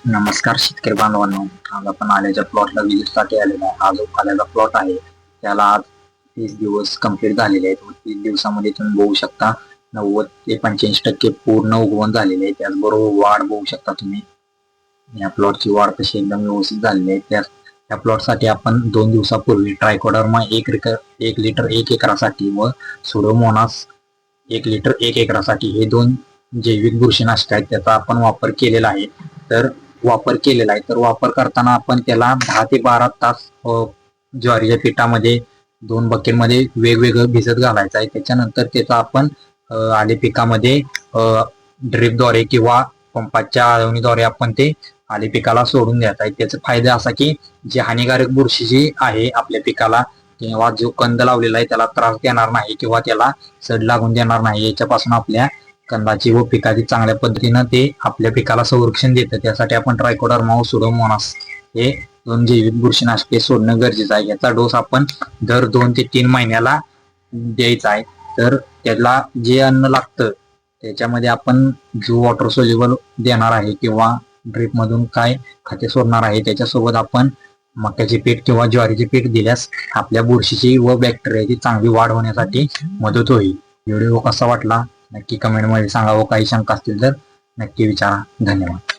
नमस्कार शेतकरी बांधवांनो, आज आपण आल्याच्या प्लॉटला विजिटसाठी आलेला आहे. हा जो आल्याचा प्लॉट आहे त्याला आज 30 दिवस कंप्लीट झालेले आहेत. 30 दिवसामध्ये तुम्ही बघू शकता 90 ते 85% पूर्ण उगवण झालेले आहे. त्याचबरोबर वाढ बघू शकता तुम्ही. या प्लॉटची वाढ तशी एकदम व्यवस्थित झालेली आहे. त्या प्लॉटसाठी आपण 2 दिवसापूर्वी ट्रायकोडर्मा 1 लिटर 1 एकरासाठी व सुडोमोनास 1 लिटर 1 एकरासाठी हे 2 जैविक बुरशीनाशक आहेत, त्याचा आपण वापर केलेला आहे. तर वापर करताना आपण त्याला 10 ते 12 तास ज्वारीच्या पिठामध्ये 2 बकेटमध्ये वेगवेगळं भिजत घालायचं आहे. त्याच्यानंतर त्याचा आपण आले पिकामध्ये ड्रिपद्वारे किंवा पंपाच्या आळवणीद्वारे आपण ते आले पिकाला सोडून द्यायचं आहे. त्याचा फायदा असा की जी हानिकारक बुरशी जी आहे आपल्या पिकाला किंवा जो कंद लावलेला आहे त्याला त्रास देणार नाही किंवा त्याला सड लागून देणार नाही. याच्यापासून आपल्या कंदाची व पिकाची चांगल्या पद्धतीनं ते आपल्या पिकाला संरक्षण देतं. त्यासाठी आपण ट्रायकोडर्मा व सुडोमोनास हे 2 जैविक बुरशीनाशके सोडणं गरजेचं आहे. याचा डोस आपण दर 2 ते 3 महिन्याला द्यायचा आहे. तर त्याला जे अन्न लागतं त्याच्यामध्ये आपण जो वॉटर सोल्युबल देणार आहे किंवा ड्रिप मधून काय खते सोडणार आहे त्याच्यासोबत आपण मक्याचे पीठ किंवा ज्वारीचे पीठ दिल्यास आपल्या बुरशीची व बॅक्टेरियाची चांगली वाढ होण्यासाठी मदत होईल. व्हिडिओ कसा वाटला नक्की कमेंट मध्ये सांगा व काही शंका असतील तर नक्की विचारा. धन्यवाद.